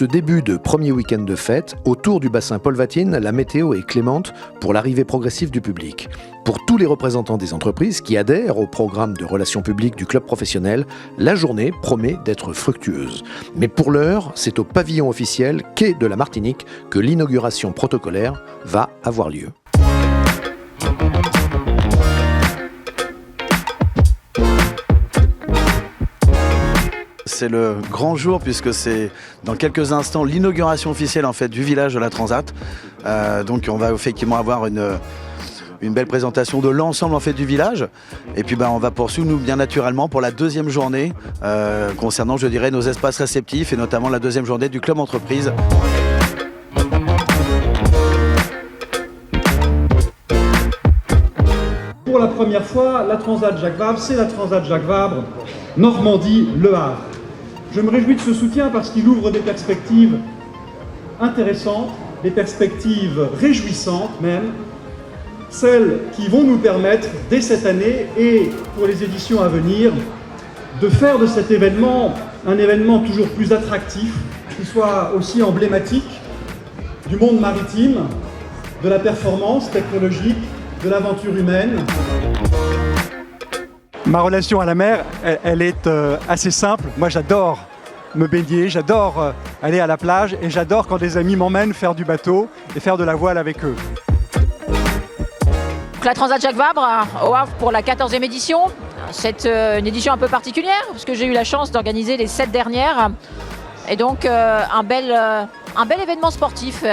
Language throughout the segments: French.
ce début de premier week-end de fête, autour du bassin Paul Vatine, la météo est clémente pour l'arrivée progressive du public. Pour tous les représentants des entreprises qui adhèrent au programme de relations publiques du club professionnel, la journée promet d'être fructueuse. Mais pour l'heure, c'est au pavillon officiel quai de la Martinique que l'inauguration protocolaire va avoir lieu. C'est le grand jour puisque c'est dans quelques instants l'inauguration officielle en fait du village de la Transat. Donc on va effectivement avoir une belle présentation de l'ensemble en fait du village. Et puis on va poursuivre nous bien naturellement pour la deuxième journée concernant je dirais nos espaces réceptifs et notamment la deuxième journée du club entreprise. Pour la première fois, la Transat Jacques Vabre, c'est la Transat Jacques Vabre Normandie-Le Havre. Je me réjouis de ce soutien parce qu'il ouvre des perspectives intéressantes, des perspectives réjouissantes même, celles qui vont nous permettre dès cette année et pour les éditions à venir de faire de cet événement un événement toujours plus attractif, qui soit aussi emblématique du monde maritime, de la performance technologique, de l'aventure humaine. Ma relation à la mer, elle est assez simple. Moi, j'adore me baigner, j'adore aller à la plage et j'adore quand des amis m'emmènent faire du bateau et faire de la voile avec eux. Donc la Transat Jacques Vabre au Havre pour la 14e édition. C'est une édition un peu particulière parce que j'ai eu la chance d'organiser les 7 dernières. Et donc un bel événement sportif.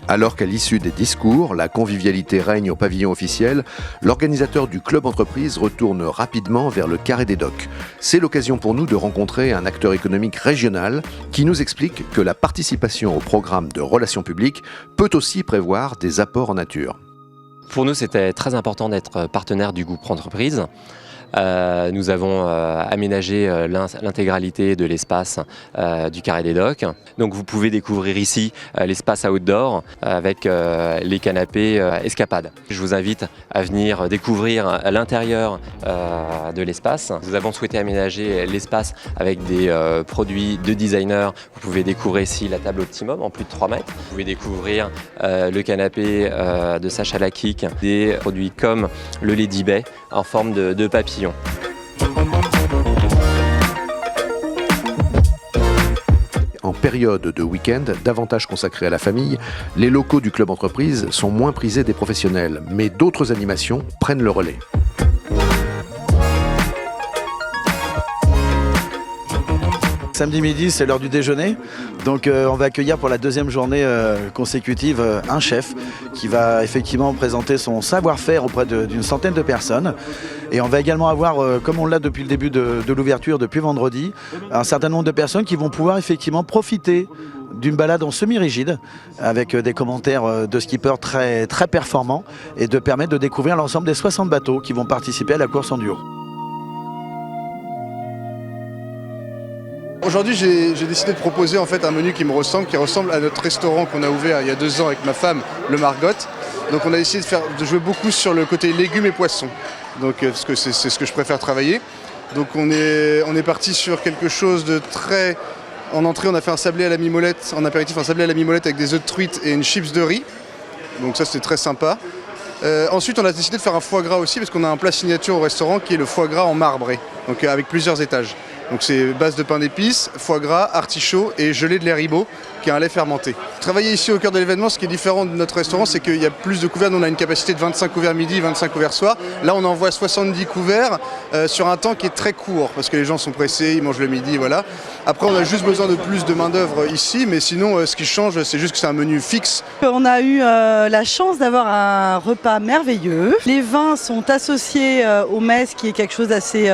Alors qu'à l'issue des discours, la convivialité règne au pavillon officiel, l'organisateur du club entreprise retourne rapidement vers le carré des docks. C'est l'occasion pour nous de rencontrer un acteur économique régional qui nous explique que la participation au programme de relations publiques peut aussi prévoir des apports en nature. Pour nous, c'était très important d'être partenaire du groupe entreprise. Nous avons aménagé l'intégralité de l'espace du carré des docks. Donc vous pouvez découvrir ici l'espace outdoor avec les canapés escapades. Je vous invite à venir découvrir l'intérieur de l'espace. Nous avons souhaité aménager l'espace avec des produits de designers. Vous pouvez découvrir ici la table Optimum en plus de 3 mètres. Vous pouvez découvrir le canapé de Sacha Lakik, des produits comme le Lady Bay en forme de papillon. En période de week-end, davantage consacrée à la famille, les locaux du club entreprise sont moins prisés des professionnels, mais d'autres animations prennent le relais. Samedi midi, c'est l'heure du déjeuner. Donc on va accueillir pour la deuxième journée consécutive un chef qui va effectivement présenter son savoir-faire auprès d'une centaine de personnes. Et on va également avoir, comme on l'a depuis le début de l'ouverture, depuis vendredi, un certain nombre de personnes qui vont pouvoir effectivement profiter d'une balade en semi-rigide avec des commentaires de skippers très, très performants et de permettre de découvrir l'ensemble des 60 bateaux qui vont participer à la course en duo. Aujourd'hui, j'ai décidé de proposer en fait un menu qui ressemble à notre restaurant qu'on a ouvert il y a 2 ans avec ma femme, le Margot. Donc on a essayé de jouer beaucoup sur le côté légumes et poissons, donc, parce que c'est ce que je préfère travailler. Donc on est parti sur quelque chose de très... En entrée, on a fait un sablé à la mimolette, en apéritif un sablé à la mimolette avec des œufs de truite et une chips de riz. Donc ça c'était très sympa. Ensuite, on a décidé de faire un foie gras aussi parce qu'on a un plat signature au restaurant qui est le foie gras en marbré, donc avec plusieurs étages. Donc c'est base de pain d'épices, foie gras, artichaut et gelée de lait ribot, qui est un lait fermenté. Travailler ici au cœur de l'événement, ce qui est différent de notre restaurant, c'est qu'il y a plus de couverts. Nous, on a une capacité de 25 couverts midi, 25 couverts soir. Là, on envoie 70 couverts sur un temps qui est très court, parce que les gens sont pressés, ils mangent le midi, voilà. Après, on a juste besoin de plus de main-d'œuvre ici, mais sinon, ce qui change, c'est juste que c'est un menu fixe. On a eu la chance d'avoir un repas merveilleux. Les vins sont associés au mets, qui est quelque chose d'assez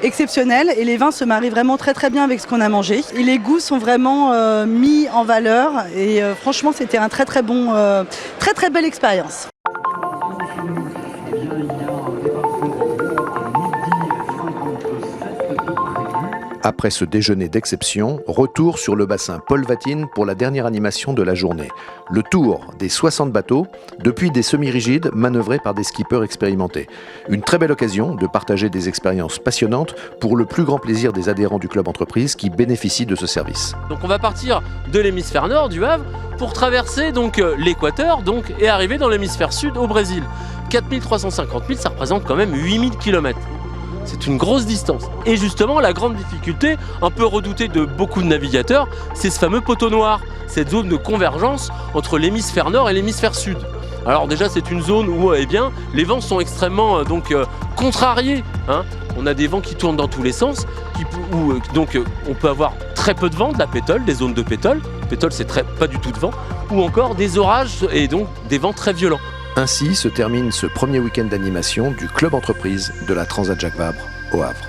exceptionnel, et les vins se marient vraiment très très bien avec ce qu'on a mangé. Et les goûts sont vraiment mis en valeur, et franchement, c'était un très très bon, très très belle expérience. Après ce déjeuner d'exception, retour sur le bassin Paul Vatine pour la dernière animation de la journée. Le tour des 60 bateaux, depuis des semi-rigides manœuvrés par des skippers expérimentés. Une très belle occasion de partager des expériences passionnantes pour le plus grand plaisir des adhérents du club entreprise qui bénéficient de ce service. Donc on va partir de l'hémisphère nord du Havre pour traverser donc l'équateur et arriver dans l'hémisphère sud au Brésil. 4350 000, ça représente quand même 8000 km. C'est une grosse distance. Et justement, la grande difficulté, un peu redoutée de beaucoup de navigateurs, c'est ce fameux poteau noir, cette zone de convergence entre l'hémisphère nord et l'hémisphère sud. Alors déjà, c'est une zone où les vents sont extrêmement contrariés. On a des vents qui tournent dans tous les sens, on peut avoir très peu de vent, de la pétole, des zones de pétole. Pétole, c'est pas du tout de vent. Ou encore des orages et donc des vents très violents. Ainsi se termine ce premier week-end d'animation du Club Entreprise de la Transat Jacques Vabre au Havre.